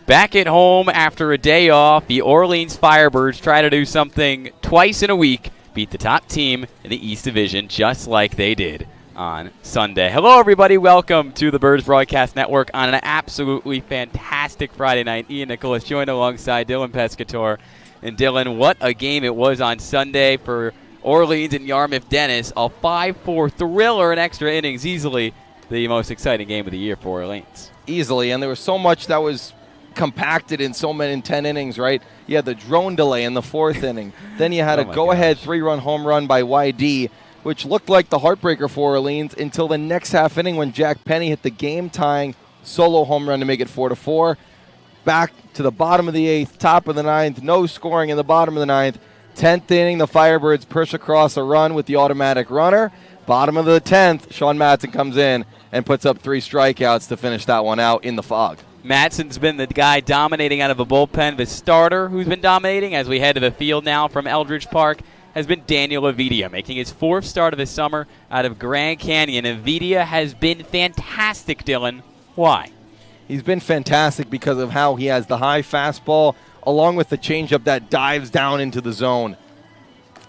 Back at home after a day off, the Orleans Firebirds try to do something twice in a week, beat the top team in the East Division just like they did on Sunday. Hello, everybody. Welcome to the Birds Broadcast Network on an absolutely fantastic Friday night. Ian Nicholas joined alongside Dylan Pescatore. And Dylan, what a game it was on Sunday for Orleans and Yarmouth-Dennis. A 5-4 thriller in extra innings, easily the most exciting game of the year for Orleans. Easily, and there was so much that was compacted in 10 innings, right? You had the drone delay in the 4th inning. Then you had a go-ahead 3-run home run by YD, which looked like the heartbreaker for Orleans until the next half inning when Jack Penny hit the game-tying solo home run to make it 4-4. Back to the bottom of the 8th, top of the 9th, no scoring in the bottom of the 9th. 10th inning, the Firebirds push across a run with the automatic runner. Bottom of the 10th, Sean Madsen comes in and puts up 3 strikeouts to finish that one out in the fog. Madsen's been the guy dominating out of a bullpen. The starter who's been dominating as we head to the field now from Eldredge Park has been Daniel Avidia, making his 4th start of the summer out of Grand Canyon. Avidia has been fantastic, Dylan. Why? He's been fantastic because of how he has the high fastball along with the changeup that dives down into the zone.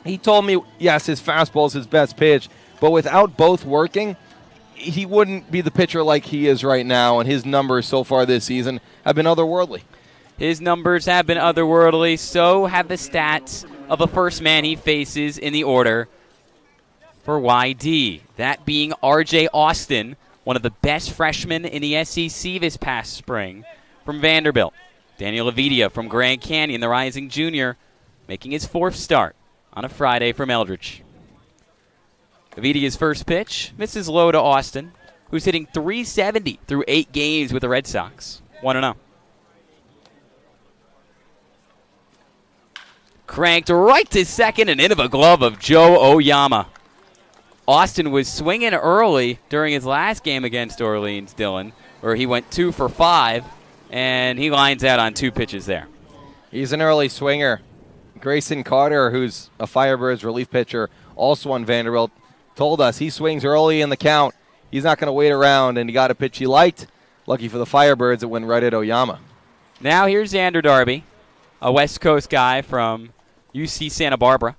He told me, yes, his fastball is his best pitch, but without both working, he wouldn't be the pitcher like he is right now, and his numbers so far this season have been otherworldly. His numbers have been otherworldly, so have the stats of the first man he faces in the order for YD, that being R.J. Austin, one of the best freshmen in the SEC this past spring from Vanderbilt. Daniel Avidia from Grand Canyon, the rising junior, making his 4th start on a Friday from Eldredge. Avidia's first pitch misses low to Austin, who's hitting .370 through 8 games with the Red Sox. 1-0. Cranked right to second and into the glove of Joe Oyama. Austin was swinging early during his last game against Orleans, Dylan, where he went 2 for 5, and he lines out on 2 pitches there. He's an early swinger. Grayson Carter, who's a Firebirds relief pitcher, also on Vanderbilt, told us he swings early in the count. He's not going to wait around, and he got a pitch he liked. Lucky for the Firebirds, it went right at Oyama. Now here's Xander Darby, a West Coast guy from UC Santa Barbara.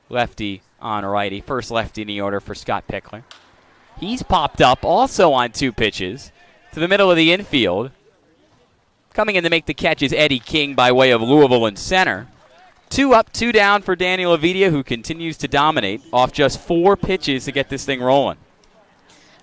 Lefty on righty. First lefty in the order for Scott Pickler. He's popped up also on 2 pitches to the middle of the infield. Coming in to make the catch is Eddie King by way of Louisville and center. 2 up, 2 down for Daniel Avidia, who continues to dominate off just 4 pitches to get this thing rolling.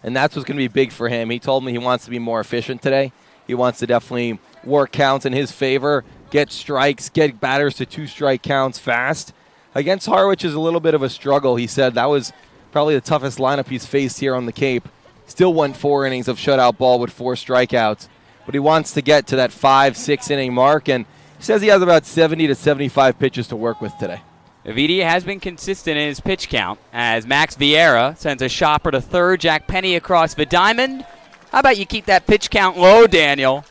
And that's what's going to be big for him. He told me he wants to be more efficient today. He wants to definitely work counts in his favor, get strikes, get batters to 2-strike counts fast. Against Harwich is a little bit of a struggle. He said that was probably the toughest lineup he's faced here on the Cape. Still went 4 innings of shutout ball with 4 strikeouts. But he wants to get to that 5-6 inning mark, and he says he has about 70 to 75 pitches to work with today. Avidia has been consistent in his pitch count as Max Vieira sends a chopper to third. Jack Penny across the diamond. How about you keep that pitch count low, Daniel?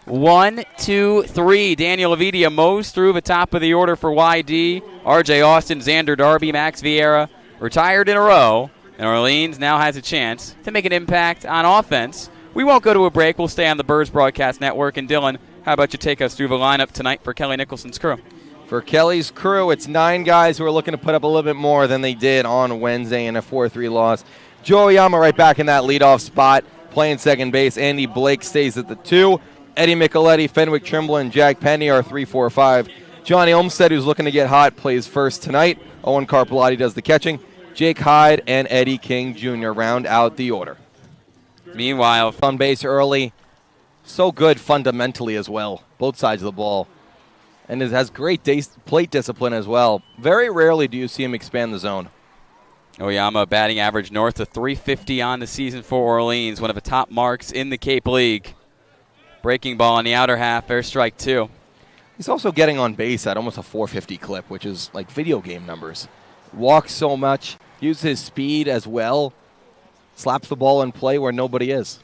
1, 2, 3. Daniel Avidia mows through the top of the order for YD. R.J. Austin, Xander Darby, Max Vieira retired in a row. And Orleans now has a chance to make an impact on offense. We won't go to a break. We'll stay on the Birds Broadcast Network. And Dylan, how about you take us through the lineup tonight for Kelly Nicholson's crew? For Kelly's crew, it's 9 guys who are looking to put up a little bit more than they did on Wednesday in a 4-3 loss. Joe Oyama right back in that leadoff spot, playing second base. Andy Blake stays at the 2. Eddie Micheletti, Fenwick Trimble, and Jack Penny are 3, 4, 5. Johnny Olmstead, who's looking to get hot, plays first tonight. Owen Carpellotti does the catching. Jake Hyde and Eddie King Jr. round out the order. Meanwhile, on base early, so good fundamentally as well, both sides of the ball. And it has great plate discipline as well. Very rarely do you see him expand the zone. Oyama batting average north of .350 on the season for Orleans, one of the top marks in the Cape League. Breaking ball in the outer half, fair strike 2. He's also getting on base at almost a .450 clip, which is like video game numbers. Walks so much, uses his speed as well, slaps the ball in play where nobody is.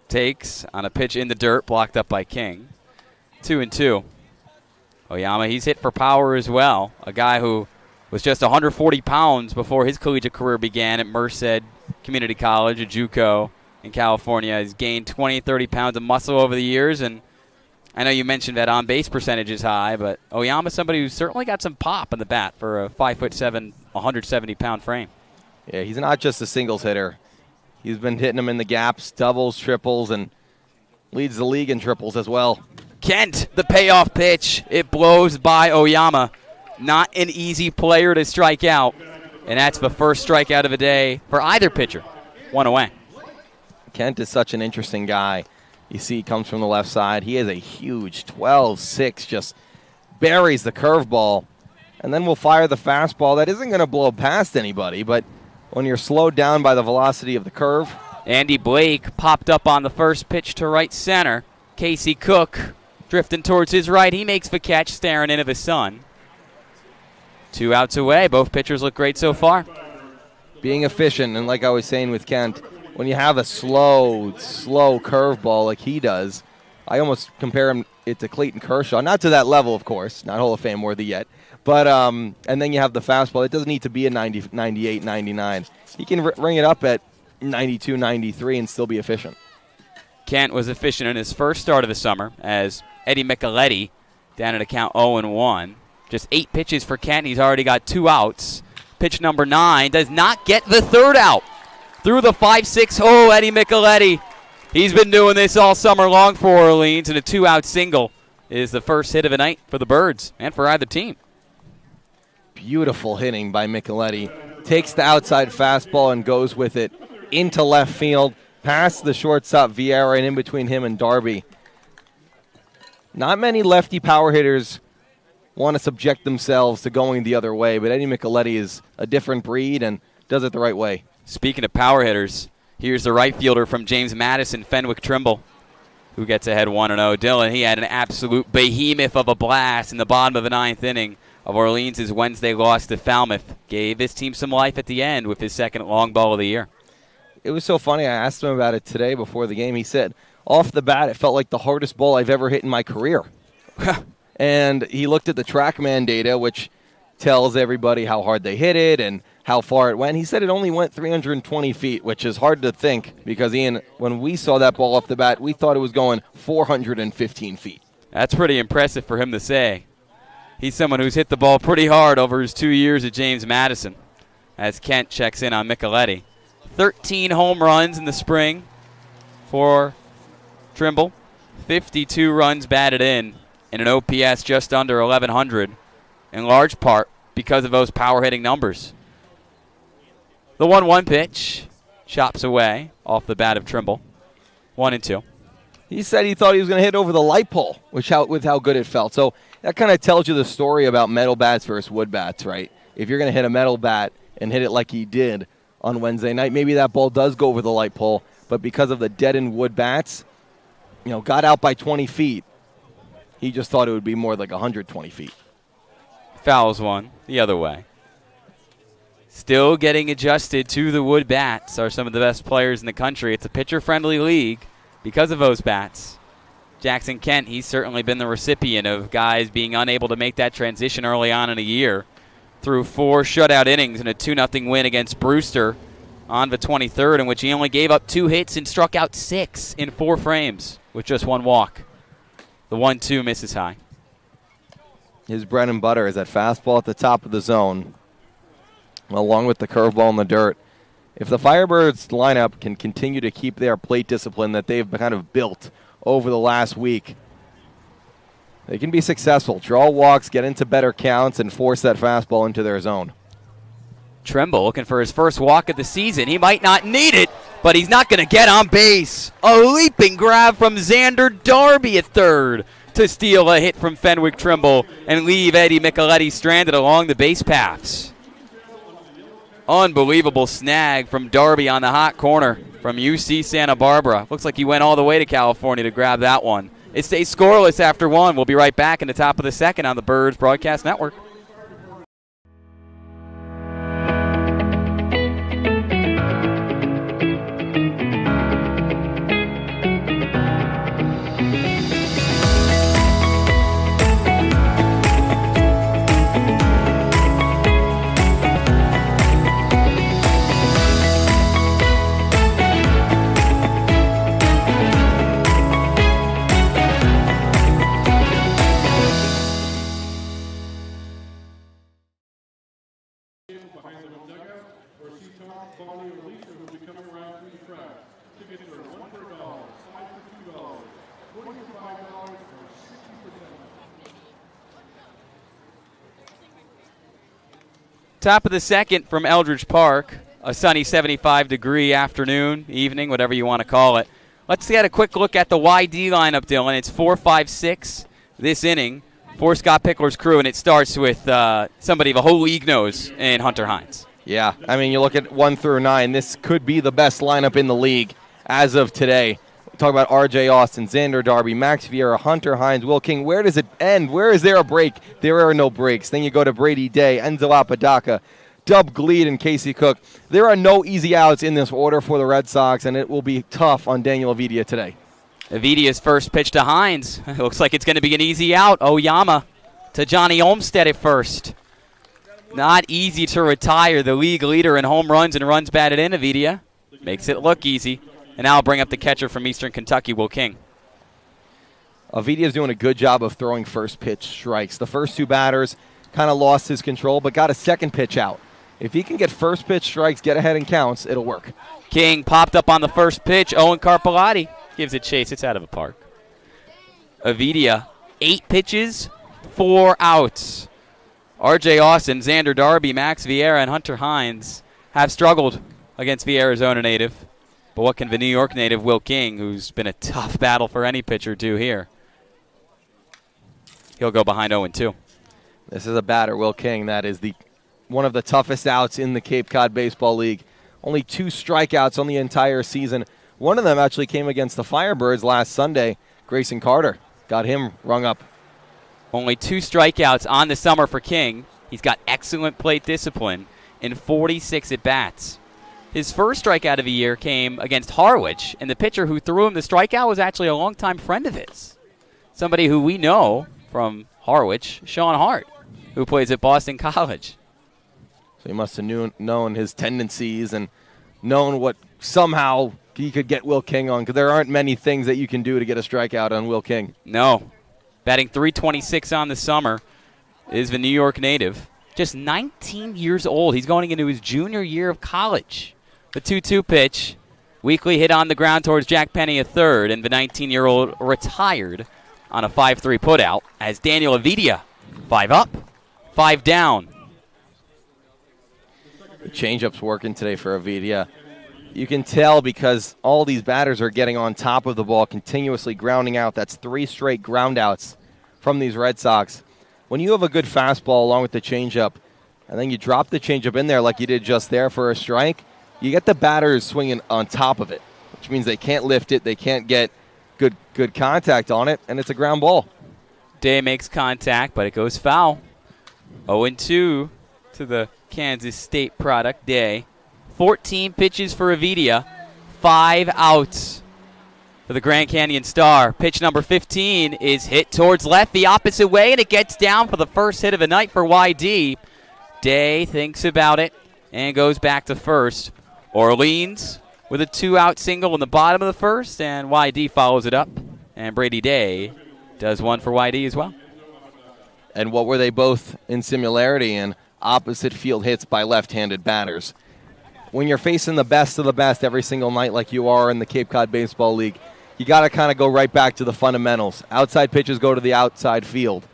Takes on a pitch in the dirt, blocked up by King. 2-2. Oyama, he's hit for power as well. A guy who was just 140 pounds before his collegiate career began at Merced Community College, a JUCO in California. He's gained 20, 30 pounds of muscle over the years, and I know you mentioned that on-base percentage is high, but Oyama's somebody who's certainly got some pop in the bat for a 5'7", 170-pound frame. Yeah, he's not just a singles hitter. He's been hitting them in the gaps, doubles, triples, and leads the league in triples as well. Kent, the payoff pitch. It blows by Oyama. Not an easy player to strike out, and that's the first strikeout of the day for either pitcher. One away. Kent is such an interesting guy. You see he comes from the left side. He has a huge 12-6, just buries the curveball, and then will fire the fastball that isn't going to blow past anybody, but when you're slowed down by the velocity of the curve. Andy Blake popped up on the first pitch to right center. Casey Cook drifting towards his right. He makes the catch, staring into the sun. 2 outs away. Both pitchers look great so far. Being efficient, and like I was saying with Kent, when you have a slow curveball like he does, I almost compare it to Clayton Kershaw. Not to that level, of course, not Hall of Fame worthy yet. But and then you have the fastball. It doesn't need to be a 90, 98, 99. He can ring it up at 92, 93 and still be efficient. Kent was efficient in his first start of the summer as Eddie Micheletti down at a count 0-1. Just 8 pitches for Kent. He's already got 2 outs. Pitch number 9 does not get the 3rd out. Through the 5-6 hole, Eddie Micheletti. He's been doing this all summer long for Orleans, and a 2-out single is the first hit of the night for the Birds and for either team. Beautiful hitting by Micheletti. Takes the outside fastball and goes with it into left field, past the shortstop Vieira and in between him and Darby. Not many lefty power hitters want to subject themselves to going the other way, but Eddie Micheletti is a different breed and does it the right way. Speaking of power hitters, here's the right fielder from James Madison, Fenwick Trimble, who gets ahead 1-0. Dylan, he had an absolute behemoth of a blast in the bottom of the 9th inning of Orleans' Wednesday loss to Falmouth. Gave his team some life at the end with his second long ball of the year. It was so funny. I asked him about it today before the game. He said, off the bat, it felt like the hardest ball I've ever hit in my career. And he looked at the TrackMan data, which tells everybody how hard they hit it and how far it went. He said it only went 320 feet, which is hard to think because, Ian, when we saw that ball off the bat, we thought it was going 415 feet. That's pretty impressive for him to say. He's someone who's hit the ball pretty hard over his 2 years at James Madison, as Kent checks in on Micheletti. 13 home runs in the spring for Trimble. 52 runs batted in and an OPS just under 1,100, in large part because of those power-hitting numbers. The 1-1 pitch chops away off the bat of Trimble. 1-2. He said he thought he was going to hit over the light pole, with how good it felt. So that kind of tells you the story about metal bats versus wood bats, right? If you're going to hit a metal bat and hit it like he did on Wednesday night, maybe that ball does go over the light pole, but because of the deadened wood bats, got out by 20 feet. He just thought it would be more like 120 feet. Fouls one the other way. Still getting adjusted to the wood bats are some of the best players in the country. It's a pitcher-friendly league because of those bats. Jackson Kent, he's certainly been the recipient of guys being unable to make that transition early on in a year. Through 4 shutout innings and a 2-0 win against Brewster on the 23rd, in which he only gave up 2 hits and struck out 6 in 4 frames with just 1 walk. The 1-2 misses high. His bread and butter is that fastball at the top of the zone, along with the curveball in the dirt. If the Firebirds lineup can continue to keep their plate discipline that they've kind of built over the last week, they can be successful. Draw walks, get into better counts, and force that fastball into their zone. Trimble looking for his first walk of the season. He might not need it, but he's not going to get on base. A leaping grab from Xander Darby at third to steal a hit from Fenwick Trimble and leave Eddie Micheletti stranded along the base paths. Unbelievable snag from Darby on the hot corner from UC Santa Barbara. Looks like he went all the way to California to grab that one. It stays scoreless after 1. We'll be right back in the top of the second on the Birds Broadcast Network. Top of the second from Eldredge Park. A sunny 75-degree afternoon, evening, whatever you want to call it. Let's get a quick look at the YD lineup, Dylan. It's 4-5-6 this inning for Scott Pickler's crew, and it starts with somebody the whole league knows in Hunter Hines. Yeah, I mean, you look at 1 through 9. This could be the best lineup in the league as of today. We talk about R.J. Austin, Xander Darby, Max Vieira, Hunter Hines, Will King. Where does it end? Where is there a break? There are no breaks. Then you go to Brady Day, Enzo Apodaca, Dub Gleed, and Casey Cook. There are no easy outs in this order for the Red Sox, and it will be tough on Daniel Avidia today. Avidia's first pitch to Hines. It looks like it's going to be an easy out. Oyama to Johnny Olmstead at first. Not easy to retire the league leader in home runs and runs batted in. Avidia makes it look easy. And now I'll bring up the catcher from Eastern Kentucky, Will King. Avidia's doing a good job of throwing first pitch strikes. The first two batters kind of lost his control, but got a second pitch out. If he can get first pitch strikes, get ahead and counts, it'll work. King popped up on the first pitch. Owen Carpellotti gives it chase. It's out of the park. Avidia, 8 pitches, 4 outs. R.J. Austin, Xander Darby, Max Vieira, and Hunter Hines have struggled against the Arizona native. But what can the New York native Will King, who's been a tough battle for any pitcher, do here? He'll go behind 0-2. This is a batter, Will King, that is one of the toughest outs in the Cape Cod Baseball League. Only 2 strikeouts on the entire season. One of them actually came against the Firebirds last Sunday. Grayson Carter got him rung up. Only 2 strikeouts on the summer for King. He's got excellent plate discipline in 46 at-bats. His first strikeout of the year came against Harwich, and the pitcher who threw him the strikeout was actually a longtime friend of his. Somebody who we know from Harwich, Sean Hart, who plays at Boston College. So he must have known his tendencies and known what somehow he could get Will King on, because there aren't many things that you can do to get a strikeout on Will King. No. Batting .326 on the summer is the New York native. Just 19 years old. He's going into his junior year of college. The 2-2 pitch, weakly hit on the ground towards Jack Penny at third, and the 19-year-old retired on a 5-3 putout as Daniel Avidia, 5 up, 5 down. The changeup's working today for Avidia. You can tell because all these batters are getting on top of the ball, continuously grounding out. That's 3 straight ground outs from these Red Sox. When you have a good fastball along with the changeup, and then you drop the changeup in there like you did just there for a strike, you get the batters swinging on top of it, which means they can't lift it, they can't get good contact on it, and it's a ground ball. Day makes contact, but it goes foul. 0-2 to the Kansas State product, Day. 14 pitches for Avidia, 5 outs for the Grand Canyon Star. Pitch number 15 is hit towards left the opposite way, and it gets down for the first hit of the night for YD. Day thinks about it and goes back to first. Orleans with a 2-out single in the bottom of the first, and YD follows it up. And Brady Day does one for YD as well. And what were they both in similarity in? Opposite field hits by left-handed batters. When you're facing the best of the best every single night like you are in the Cape Cod Baseball League, you got to kind of go right back to the fundamentals. Outside pitches go to the outside field.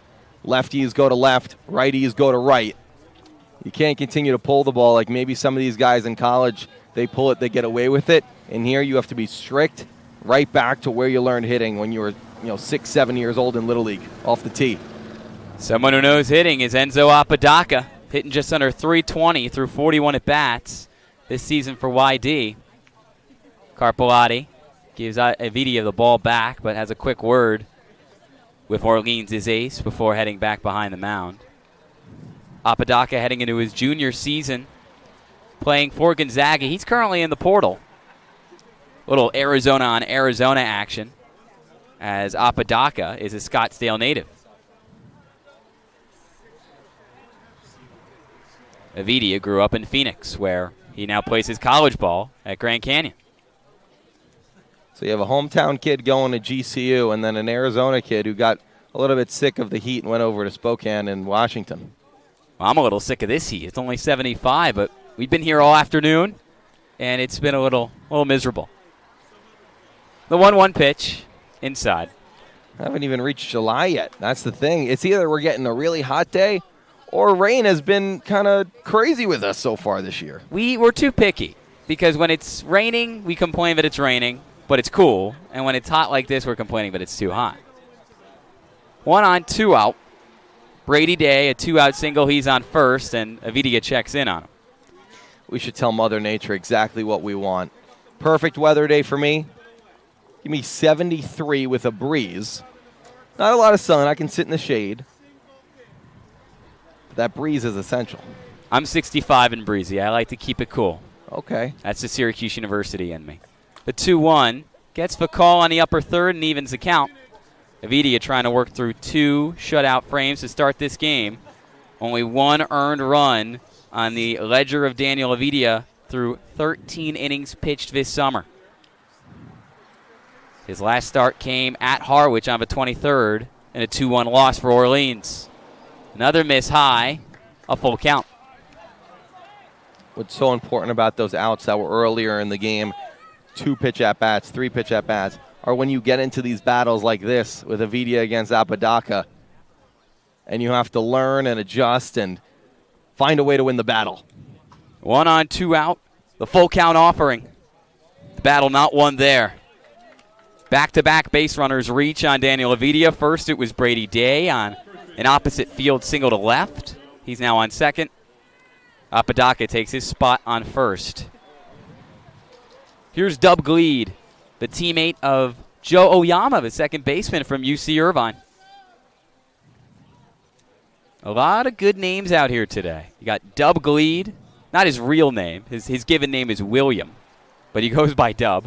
Lefties go to left. Righties go to right. You can't continue to pull the ball like maybe some of these guys in college. They pull it, they get away with it. And here you have to be strict, right back to where you learned hitting when you were 6, 7 years old in Little League, off the tee. Someone who knows hitting is Enzo Apodaca, hitting just under .320 through 41 at-bats this season for YD. Carpellotti gives Avidia the ball back, but has a quick word with Orleans' ace before heading back behind the mound. Apodaca heading into his junior season, playing for Gonzaga. He's currently in the portal. Little Arizona on Arizona action, as Apodaca is a Scottsdale native. Avidia grew up in Phoenix, where he now plays his college ball at Grand Canyon. So you have a hometown kid going to GCU, and then an Arizona kid who got a little bit sick of the heat and went over to Spokane and Washington. Well, I'm a little sick of this heat. It's only 75, but we've been here all afternoon, and it's been a little miserable. The 1-1 pitch inside. Haven't even reached July yet. That's the thing. It's either we're getting a really hot day or rain has been kind of crazy with us so far this year. We're too picky because when it's raining, we complain that it's raining, but it's cool. And when it's hot like this, we're complaining that it's too hot. 1 on, 2 out. Brady Day, a 2-out single. He's on first, and Avidia checks in on him. We should tell Mother Nature exactly what we want. Perfect weather day for me. Give me 73 with a breeze. Not a lot of sun. I can sit in the shade. But that breeze is essential. I'm 65 and breezy. I like to keep it cool. Okay. That's the Syracuse University in me. The 2-1 gets the call on the upper third and evens the count. Avidia trying to work through 2 shutout frames to start this game. Only 1 earned run on the ledger of Daniel Avidia through 13 innings pitched this summer. His last start came at Harwich on the 23rd in a 2-1 loss for Orleans. Another miss high, a full count. What's so important about those outs that were earlier in the game, 2-pitch at-bats, 3-pitch at-bats, are when you get into these battles like this with Avidia against Apodaca, and you have to learn and adjust and find a way to win the battle. 1 on, 2 out, the full count offering. The battle not won there. Back-to-back base runners reach on Daniel Avidia. First it was Brady Day on an opposite field single to left. He's now on second. Apodaca takes his spot on first. Here's Dub Gleed, the teammate of Joe Oyama, the second baseman from UC Irvine. A lot of good names out here today. You got Dub Gleed, not his real name. His given name is William, but he goes by Dub.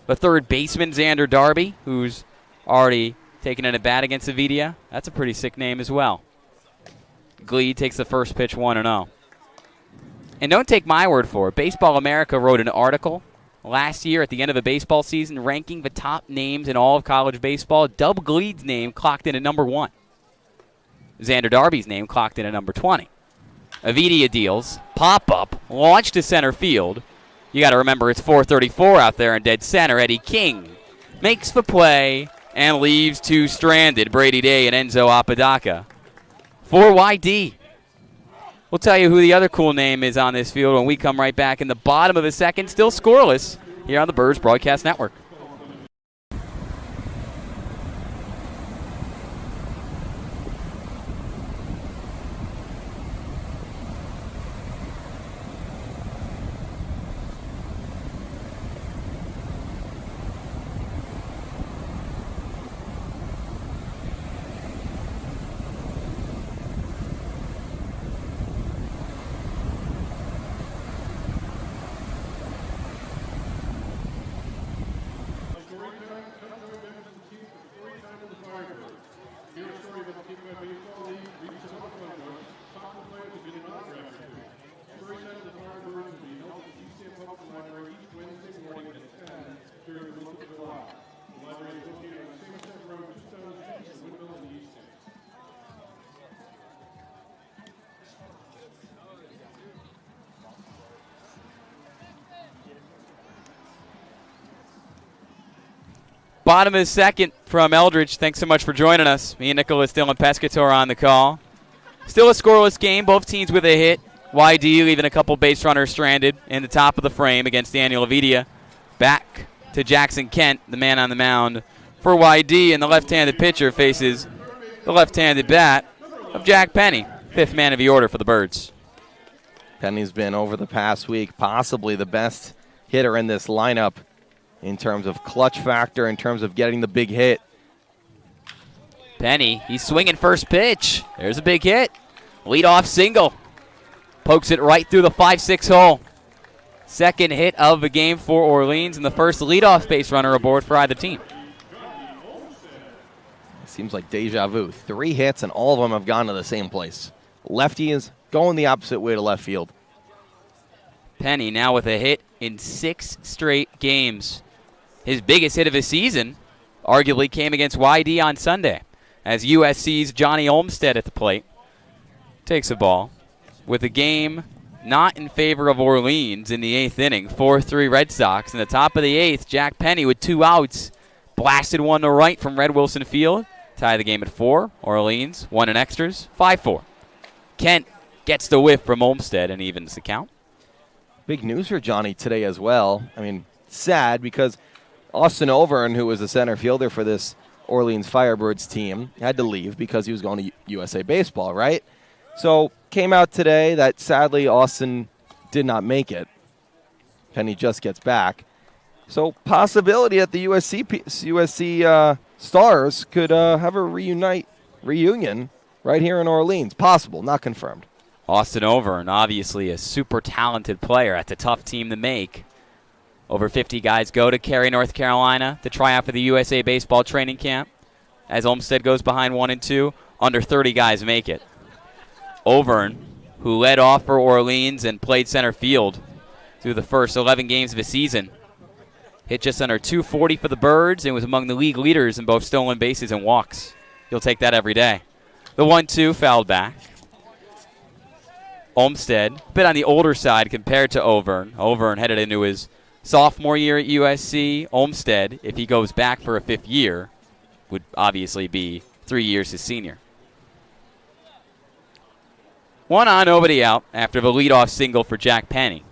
The third baseman, Xander Darby, who's already taken in a bat against Avidia. That's a pretty sick name as well. Gleed takes the first pitch 1-0. And don't take my word for it. Baseball America wrote an article last year at the end of the baseball season ranking the top names in all of college baseball. Dub Gleed's name clocked in at number 1. Xander Darby's name clocked in at number 20. Avidia deals, pop-up, launch to center field. You got to remember it's 434 out there in dead center. Eddie King makes the play and leaves 2 stranded. Brady Day and Enzo Apodaca. 4 YD. We'll tell you who the other cool name is on this field when we come right back in the bottom of the second. Still scoreless here on the Birds Broadcast Network. Bottom of the second from Eldredge. Thanks so much for joining us. Me and Nicholas Dylan Pescatore on the call. Still a scoreless game. Both teams with a hit. YD leaving a couple base runners stranded in the top of the frame against Daniel Avidia. Back to Jackson Kent, the man on the mound for YD, and the left-handed pitcher faces the left-handed bat of Jack Penny, 5th man of the order for the Birds. Penny's been, over the past week, possibly the best hitter in this lineup in terms of clutch factor, in terms of getting the big hit. Penny, he's swinging first pitch. There's a big hit. Leadoff single. Pokes it right through the 5-6 hole. Second hit of the game for Orleans and the first leadoff base runner aboard for either team. Seems like deja vu. 3 hits and all of them have gone to the same place. Lefty is going the opposite way to left field. Penny now with a hit in 6 straight games. His biggest hit of his season arguably came against YD on Sunday as USC's Johnny Olmstead at the plate takes the ball with a game not in favor of Orleans in the 8th inning. 4-3 Red Sox. In the top of the 8th, Jack Penny with 2 outs blasted one to right from Red Wilson Field. Tie the game at 4. Orleans won in extras, 5-4. Kent gets the whiff from Olmsted and evens the count. Big news for Johnny today as well. I mean, sad because Austin Overn, who was the center fielder for this Orleans Firebirds team, had to leave because he was going to USA Baseball, right? So came out today that sadly Austin did not make it. Penny just gets back. So possibility that the USC Stars could have a reunion right here in Orleans. Possible, not confirmed. Austin Overn, obviously a super talented player. That's a tough team to make. Over 50 guys go to Cary, North Carolina to try out for the USA Baseball training camp. As Olmsted goes behind 1 and 2, under 30 guys make it. Overn, who led off for Orleans and played center field through the first 11 games of the season, hit just under 240 for the Birds and was among the league leaders in both stolen bases and walks. You'll take that every day. The 1-2 fouled back. Olmsted, a bit on the older side compared to Overn. Overn headed into his sophomore year at USC. Olmsted, if he goes back for a 5th year, would obviously be 3 years his senior. 1 on, nobody out after the leadoff single for Jack Penny.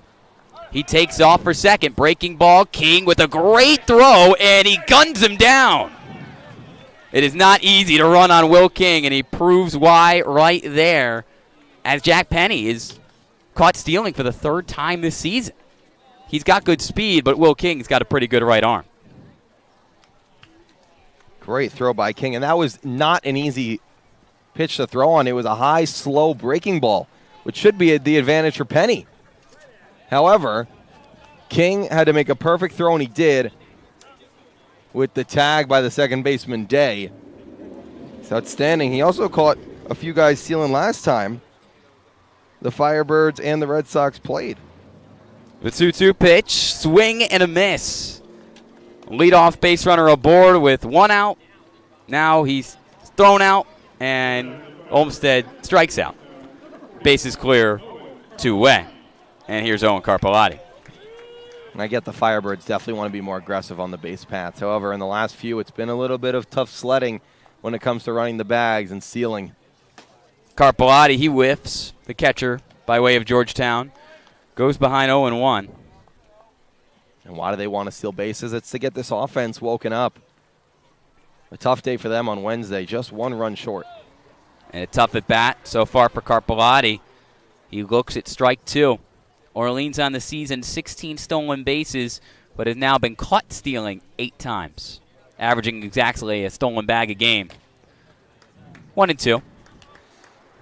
He takes off for second, breaking ball. King with a great throw, and he guns him down. It is not easy to run on Will King, and he proves why right there, as Jack Penny is caught stealing for the 3rd time this season. He's got good speed, but Will King's got a pretty good right arm. Great throw by King, and that was not an easy pitch to throw on. It was a high, slow breaking ball, which should be the advantage for Penny. However, King had to make a perfect throw, and he did, with the tag by the second baseman, Day. It's outstanding. He also caught a few guys stealing last time the Firebirds and the Red Sox played. The 2-2 pitch, swing and a miss. Leadoff base runner aboard with 1 out. Now he's thrown out, and Olmsted strikes out. Base is clear, 2-away. And here's Owen Carpellotti. And I get the Firebirds definitely want to be more aggressive on the base paths. However, in the last few, it's been a little bit of tough sledding when it comes to running the bags and stealing. Carpellotti, he whiffs, the catcher by way of Georgetown. Goes behind 0-1. And why do they want to steal bases? It's to get this offense woken up. A tough day for them on Wednesday, just 1 run short. And a tough at bat so far for Carpellotti. He looks at strike 2. Orleans on the season, 16 stolen bases, but has now been caught stealing 8 times, averaging exactly a stolen bag a game. 1 and 2.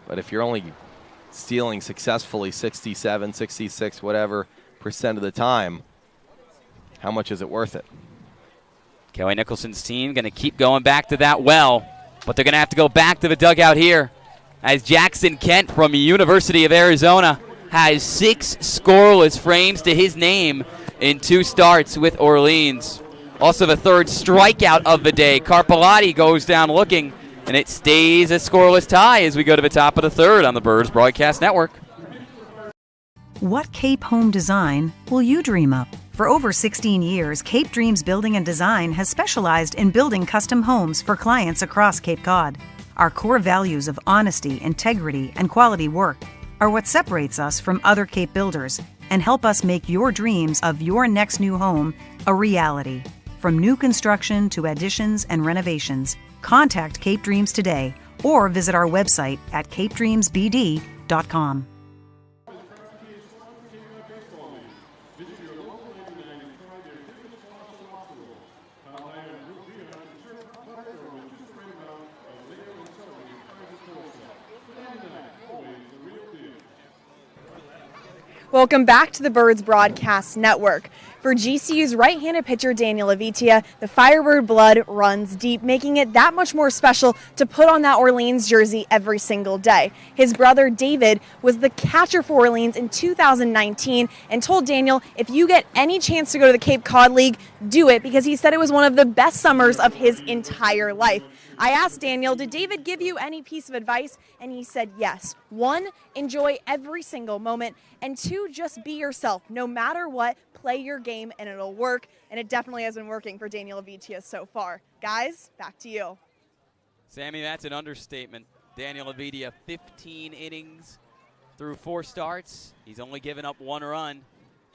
But if you're only stealing successfully 67, 66, whatever % of the time, how much is it worth it? Kelly Nicholson's team going to keep going back to that well, but they're going to have to go back to the dugout here as Jackson Kent from the University of Arizona has 6 scoreless frames to his name in 2 starts with Orleans. Also the 3rd strikeout of the day. Carpellotti goes down looking, and it stays a scoreless tie as we go to the top of the 3rd on the Birds Broadcast Network. What Cape Home Design will you dream up? For over 16 years, Cape Dreams Building and Design has specialized in building custom homes for clients across Cape Cod. Our core values of honesty, integrity, and quality work are what separates us from other Cape builders and help us make your dreams of your next new home a reality. From new construction to additions and renovations, contact Cape Dreams today or visit our website at capedreamsbd.com. Welcome back to the Birds Broadcast Network. For GCU's right-handed pitcher Daniel Avitia, the Firebird blood runs deep, making it that much more special to put on that Orleans jersey every single day. His brother David was the catcher for Orleans in 2019 and told Daniel, if you get any chance to go to the Cape Cod League, do it, because he said it was one of the best summers of his entire life. I asked Daniel, did David give you any piece of advice? And he said yes. 1, enjoy every single moment. And 2, just be yourself. No matter what, play your game and it'll work. And it definitely has been working for Daniel Levitia so far. Guys, back to you. Sammy, that's an understatement. Daniel Levitia, 15 innings through 4 starts. He's only given up 1 run.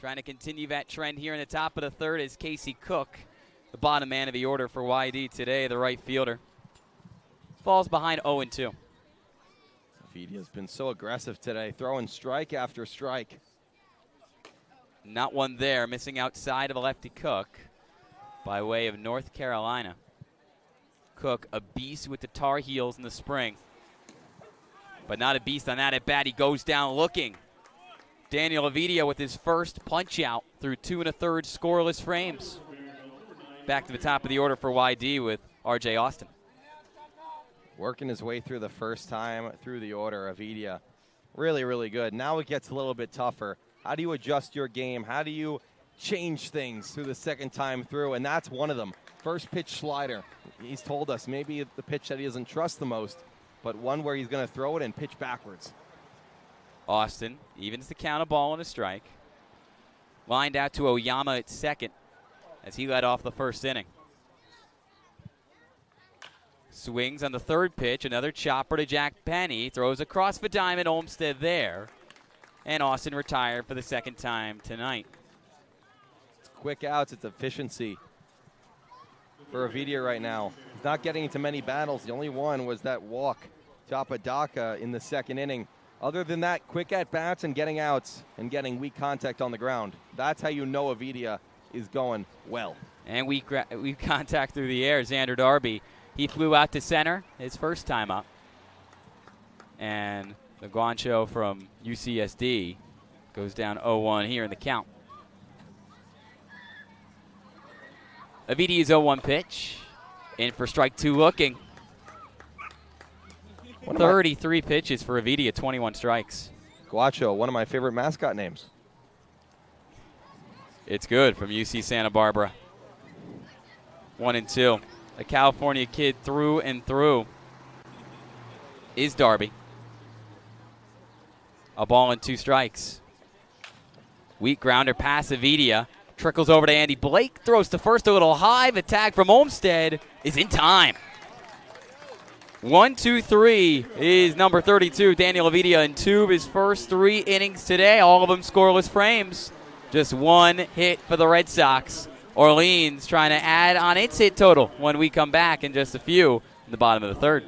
Trying to continue that trend here in the top of the third is Casey Cook, the bottom man of the order for YD today, the right fielder. Falls behind 0-2. Vitia's been so aggressive today, throwing strike after strike. Not one there, missing outside of the lefty Cook by way of North Carolina. Cook, a beast with the Tar Heels in the spring. But not a beast on that at bat. He goes down looking. Daniel Levitia with his first punch out through 2 1/3 scoreless frames. Back to the top of the order for YD with R.J. Austin. Working his way through the first time through the order. Levitia, really, really good. Now it gets a little bit tougher. How do you adjust your game? How do you change things through the second time through? And that's one of them. First pitch slider. He's told us maybe the pitch that he doesn't trust the most, but one where he's going to throw it and pitch backwards. Austin evens the count, a ball and a strike. Lined out to Oyama at second as he led off the first inning. Swings on the third pitch, another chopper to Jack Penny. Throws across the diamond, Olmsted there. And Austin retired for the second time tonight. It's quick outs, it's efficiency for Levitia right now. He's not getting into many battles. The only one was that walk to Apodaca in the second inning. Other than that, quick at-bats and getting outs and getting weak contact on the ground. That's how you know Levitia is going well. And weak contact through the air. Xander Darby, he flew out to center his first time up. And the Guancho from UCSD goes down 0-1 here in the count. Levitia's 0-1 pitch. In for strike 2 looking. 33 pitches for Levitia, 21 strikes. Guacho, one of my favorite mascot names. It's good from UC Santa Barbara. 1-2. A California kid through and through is Darby. A ball and 2 strikes. Weak grounder past Levitia. Trickles over to Andy Blake. Throws to first a little high. The tag from Olmsted is in time. 1-2-3 is number 32, Daniel Levitia, in 2 of his first 3 innings today. All of them scoreless frames. Just 1 hit for the Red Sox. Orleans trying to add on its hit total when we come back in just a few in the bottom of the third.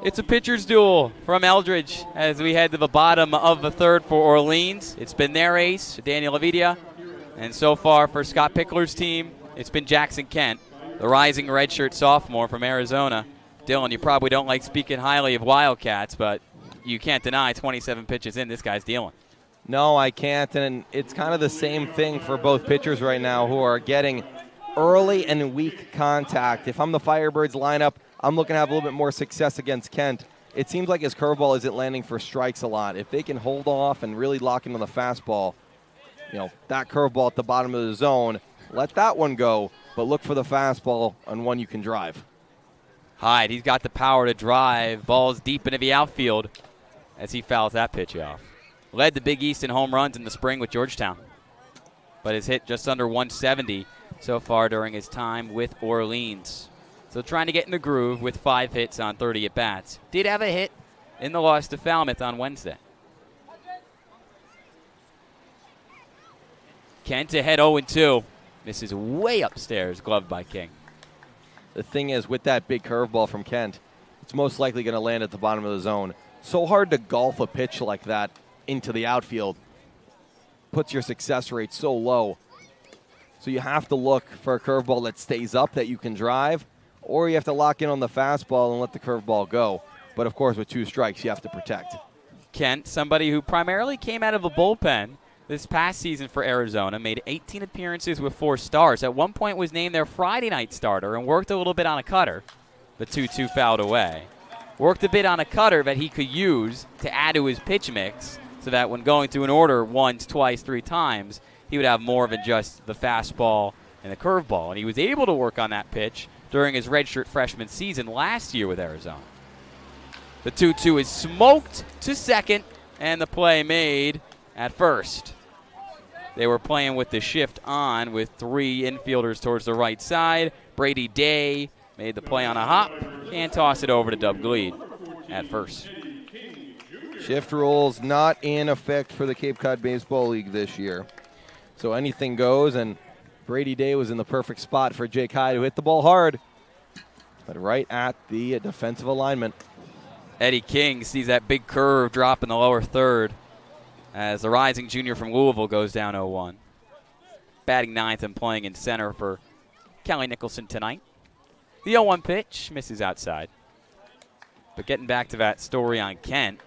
It's a pitcher's duel from Eldredge as we head to the bottom of the third for Orleans. It's been their ace, Daniel Levitia, and so far for Scott Pickler's team, it's been Jackson Kent, the rising redshirt sophomore from Arizona. Dylan, you probably don't like speaking highly of Wildcats, but you can't deny 27 pitches in, this guy's dealing. No, I can't, and it's kind of the same thing for both pitchers right now who are getting early and weak contact. If I'm the Firebirds lineup, I'm looking to have a little bit more success against Kent. It seems like his curveball isn't landing for strikes a lot. If they can hold off and really lock in on the fastball, you know, that curveball at the bottom of the zone, let that one go, but look for the fastball on one you can drive. Hyde, he's got the power to drive. Ball's deep into the outfield as he fouls that pitch off. Led the Big East in home runs in the spring with Georgetown, but has hit just under 170 so far during his time with Orleans. So trying to get in the groove with 5 hits on 30 at-bats. Did have a hit in the loss to Falmouth on Wednesday. Kent ahead 0-2. Misses way upstairs, gloved by King. The thing is, with that big curveball from Kent, it's most likely going to land at the bottom of the zone. So hard to golf a pitch like that into the outfield. Puts your success rate so low. So you have to look for a curveball that stays up that you can drive, or you have to lock in on the fastball and let the curveball go. But, of course, with 2 strikes, you have to protect. Kent, somebody who primarily came out of a bullpen this past season for Arizona, made 18 appearances with 4 stars. At one point was named their Friday night starter and worked a little bit on a cutter. The 2-2 fouled away. Worked a bit on a cutter that he could use to add to his pitch mix so that when going through an order once, twice, 3 times, he would have more than just the fastball and the curveball. And he was able to work on that pitch during his redshirt freshman season last year with Arizona. The 2-2 is smoked to second, and the play made at first. They were playing with the shift on with 3 infielders towards the right side. Brady Day made the play on a hop and toss it over to Dub Gleed at first. Shift rules not in effect for the Cape Cod Baseball League this year. So anything goes, and Brady Day was in the perfect spot for Jake Hyde, who hit the ball hard, but right at the defensive alignment. Eddie King sees that big curve drop in the lower third as the rising junior from Louisville goes down 0-1. Batting 9th and playing in center for Kelly Nicholson tonight. The 0-1 pitch misses outside. But getting back to that story on Kent,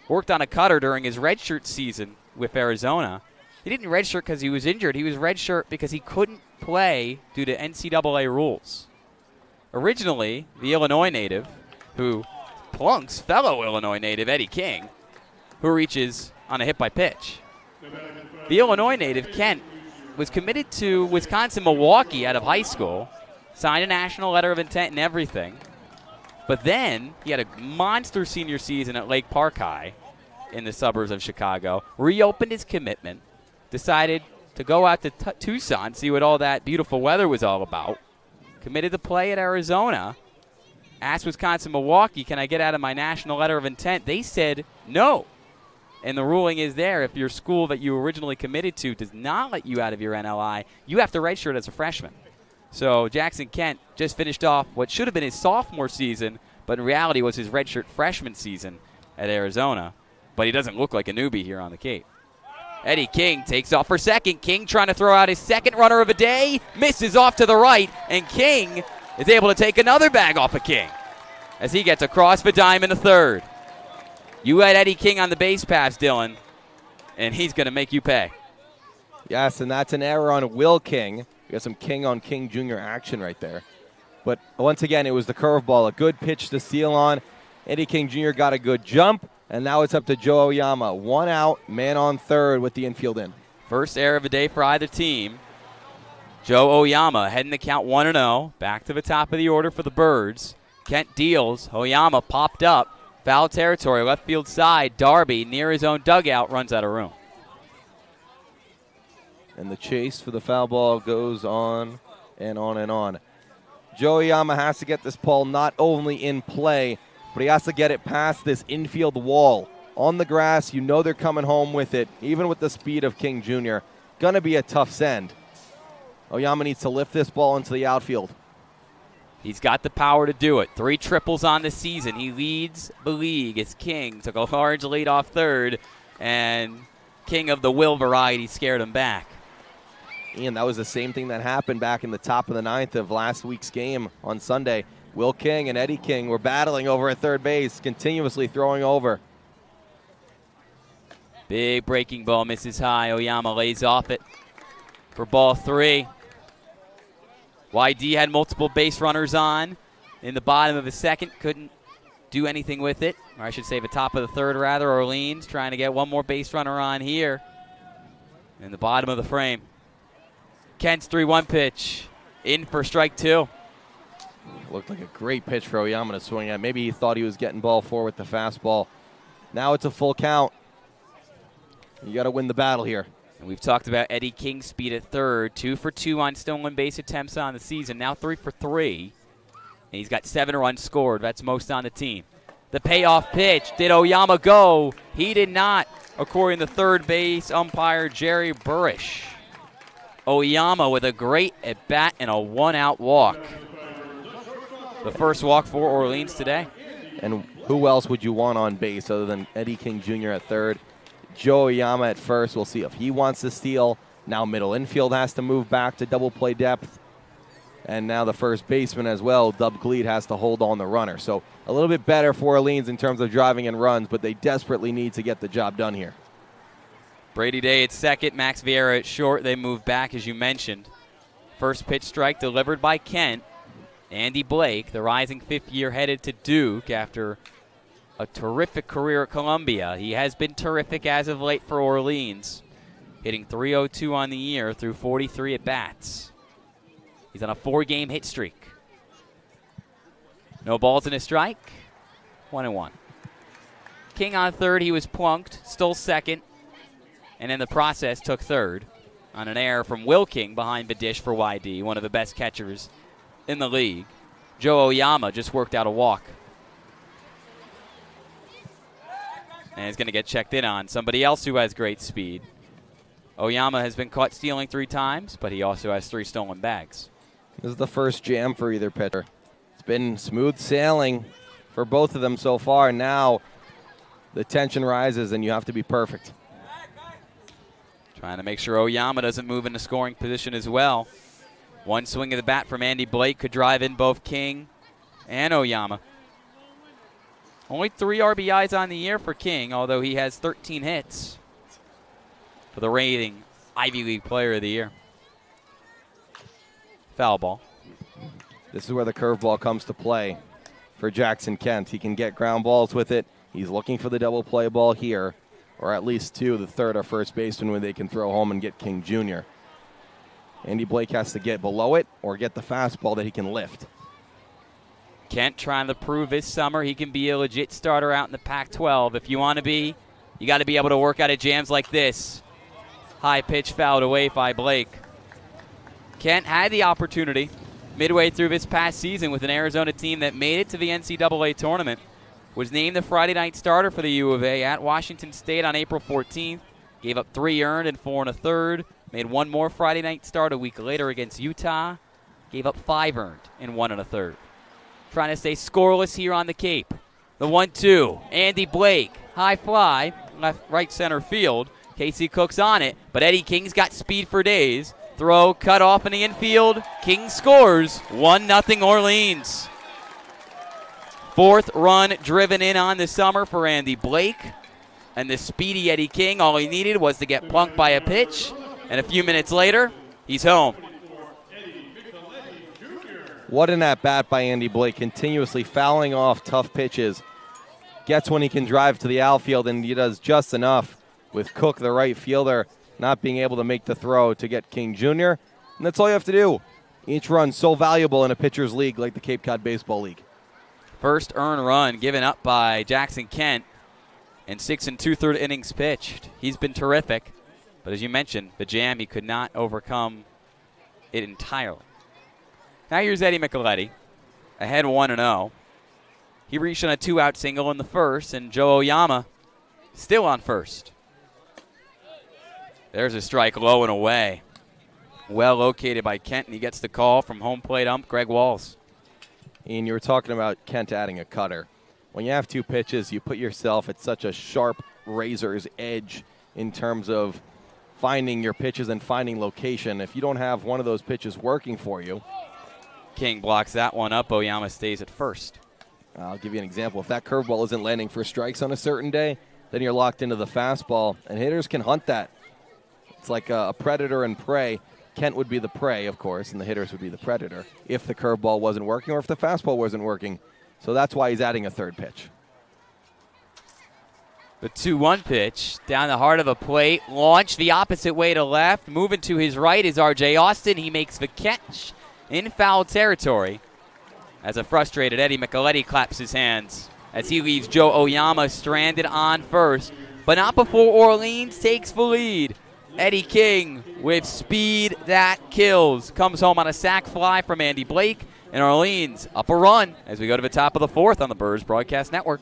worked on a cutter during his redshirt season with Arizona. He didn't redshirt because he was injured. He was redshirt because he couldn't play due to NCAA rules. Originally, the Illinois native, who plunks fellow Illinois native Eddie King, who reaches on a hit by pitch. The Illinois native, Kent, was committed to Wisconsin-Milwaukee out of high school, signed a national letter of intent and everything, but then he had a monster senior season at Lake Park High in the suburbs of Chicago, reopened his commitment, decided to go out to Tucson, see what all that beautiful weather was all about, committed to play at Arizona, asked Wisconsin-Milwaukee, can I get out of my national letter of intent? They said no. And the ruling is there, if your school that you originally committed to does not let you out of your NLI, you have to redshirt as a freshman. So Jackson Kent just finished off what should have been his sophomore season, but in reality was his redshirt freshman season at Arizona. But he doesn't look like a newbie here on the Cape. Eddie King takes off for second. King trying to throw out his second runner of the day. Misses off to the right, and King is able to take another bag off of King as he gets across the dime in the third. You had Eddie King on the base pass, Dylan, and he's going to make you pay. Yes, and that's an error on Will King. You got some King on King Jr. action right there. But once again, it was the curveball, a good pitch to steal on. Eddie King Jr. got a good jump, and now it's up to Joe Oyama. 1 out, man on third with the infield in. First error of the day for either team. Joe Oyama heading the count 1-0. Back to the top of the order for the Birds. Kent deals. Oyama popped up. Foul territory, left field side. Darby near his own dugout, runs out of room. And the chase for the foul ball goes on and on and on. Joe Oyama has to get this ball not only in play, but he has to get it past this infield wall. On the grass, you know they're coming home with it, even with the speed of King Jr. Gonna be a tough send. Oyama needs to lift this ball into the outfield. He's got the power to do it. 3 triples on the season. He leads the league as King took a large lead off third, and King of the will variety scared him back. Ian, that was the same thing that happened back in the top of the 9th of last week's game on Sunday. Will King and Eddie King were battling over at third base, continuously throwing over. Big breaking ball misses high. Oyama lays off it for ball 3. YD had multiple base runners on in the bottom of the second. Couldn't do anything with it. Or I should say the top of the third, rather. Orleans trying to get one more base runner on here in the bottom of the frame. Kent's 3-1 pitch. In for strike 2. Looked like a great pitch for Oyama to swing at. Maybe he thought he was getting ball 4 with the fastball. Now it's a full count. You got to win the battle here. And we've talked about Eddie King's speed at third. 2 for 2 on stolen base attempts on the season. Now 3 for 3. And he's got 7 runs scored. That's most on the team. The payoff pitch. Did Oyama go? He did not, according to third base umpire Jerry Burish. Oyama with a great at-bat and a one-out walk. The first walk for Orleans today. And who else would you want on base other than Eddie King Jr. at third? Joe Oyama at first. We'll see if he wants to steal. Now middle infield has to move back to double play depth. And now the first baseman as well, Dub Gleed, has to hold on the runner. So a little bit better for Orleans in terms of driving and runs, but they desperately need to get the job done here. Brady Day at second, Max Vieira at short. They move back, as you mentioned. First pitch strike delivered by Kent. Andy Blake, the rising fifth year, headed to Duke after a terrific career at Columbia. He has been terrific as of late for Orleans, hitting .302 on the year through 43 at-bats. He's on a 4-game hit streak. No balls in a strike. 1-1. King on third. He was plunked, stole second, and in the process took third on an error from Will King behind the dish for YD, one of the best catchers in the league. Joe Oyama just worked out a walk. And he's going to get checked in on. Somebody else who has great speed. Oyama has been caught stealing 3 times, but he also has 3 stolen bags. This is the first jam for either pitcher. It's been smooth sailing for both of them so far. Now the tension rises and you have to be perfect. Trying to make sure Oyama doesn't move into scoring position as well. One swing of the bat from Andy Blake could drive in both King and Oyama. Only 3 RBIs on the year for King, although he has 13 hits for the reigning Ivy League Player of the Year. Foul ball. This is where the curveball comes to play for Jackson Kent. He can get ground balls with it. He's looking for the double play ball here, or at least 2, the third or first baseman, where they can throw home and get King Jr. Andy Blake has to get below it or get the fastball that he can lift. Kent trying to prove this summer he can be a legit starter out in the Pac-12. If you want to be, you got to be able to work out of jams like this. High pitch fouled away by Blake. Kent had the opportunity midway through this past season with an Arizona team that made it to the NCAA tournament, was named the Friday night starter for the U of A at Washington State on April 14th, gave up 3 earned and 4 1/3, made 1 more Friday night start a week later against Utah, gave up 5 earned and 1 1/3. Trying to stay scoreless here on the Cape. The 1-2, Andy Blake, high fly, right center field. Casey Cook's on it, but Eddie King's got speed for days. Throw cut off in the infield. King scores. 1-0 Orleans. 4th run driven in on the summer for Andy Blake. And the speedy Eddie King, all he needed was to get plunked by a pitch. And a few minutes later, he's home. What an at-bat by Andy Blake, continuously fouling off tough pitches. Gets when he can drive to the outfield, and he does just enough with Cook, the right fielder, not being able to make the throw to get King Jr. And that's all you have to do. Each run so valuable in a pitcher's league like the Cape Cod Baseball League. First earned run given up by Jackson Kent in 6 2/3 innings pitched. He's been terrific, but as you mentioned, the jam, he could not overcome it entirely. Now here's Eddie Micheletti, ahead 1-0. He reached on a 2-out single in the first, and Joe Oyama still on first. There's a strike low and away. Well located by Kent, and he gets the call from home plate ump Greg Walls. Ian, you were talking about Kent adding a cutter. When you have 2 pitches, you put yourself at such a sharp razor's edge in terms of finding your pitches and finding location. If you don't have one of those pitches working for you. King blocks that one up. Oyama stays at first. I'll give you an example. If that curveball isn't landing for strikes on a certain day, then you're locked into the fastball, and hitters can hunt that. It's like a predator and prey. Kent would be the prey, of course, and the hitters would be the predator if the curveball wasn't working or if the fastball wasn't working. So that's why he's adding a 3rd pitch. The 2-1 pitch down the heart of the plate. Launch the opposite way to left. Moving to his right is R.J. Austin. He makes the catch in foul territory as a frustrated Eddie Micheletti claps his hands as he leaves Joe Oyama stranded on first. But not before Orleans takes the lead. Eddie King with speed that kills. Comes home on a sac fly from Andy Blake. And Orleans up a run as we go to the top of the 4th on the Birds Broadcast Network.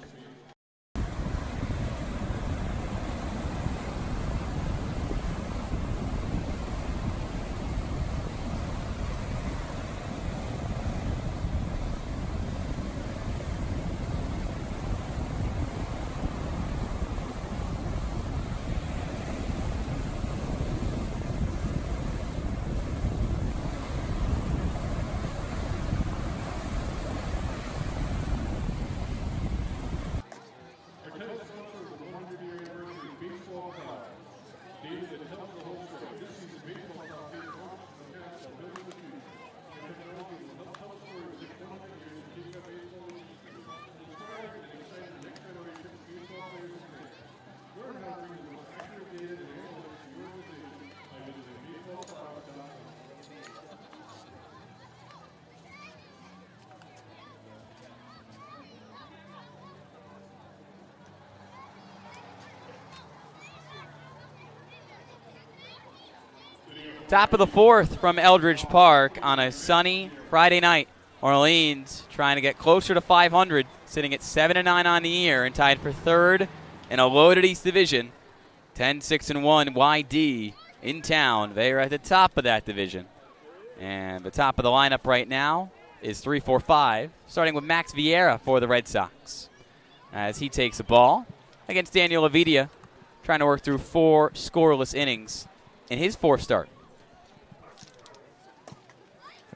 Top of the fourth from Eldredge Park on a sunny Friday night. Orleans trying to get closer to 500, sitting at 7-9 on the year and tied for third in a loaded East Division. 10-6-1 YD in town. They are at the top of that division. And the top of the lineup right now is 3-4-5, starting with Max Vieira for the Red Sox. As he takes the ball against Daniel Avidia, trying to work through 4 scoreless innings in his 4th start.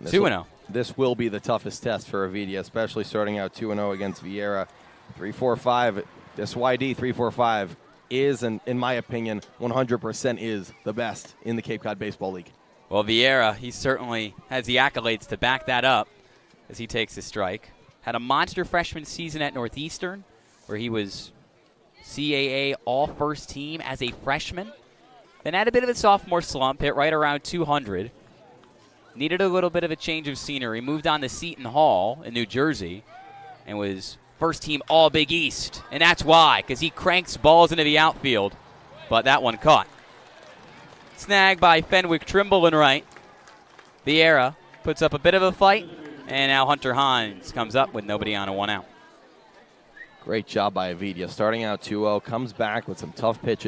2-0. This will be the toughest test for Avidia, especially starting out 2-0 against Vieira. 3-4-5, this YD 3-4-5 is, and in my opinion, 100% is the best in the Cape Cod Baseball League. Well, Vieira, he certainly has the accolades to back that up as he takes the strike. Had a monster freshman season at Northeastern where he was CAA all-first team as a freshman. Then had a bit of a sophomore slump, hit right around 200. Needed a little bit of a change of scenery. Moved on to Seton Hall in New Jersey and was first team All-Big East. And that's why, because he cranks balls into the outfield. But that one caught. Snag by Fenwick Trimble and right. Vieira puts up a bit of a fight. And now Hunter Hines comes up with nobody on a 1 out. Great job by Avidia. Starting out 2-0, comes back with some tough pitches.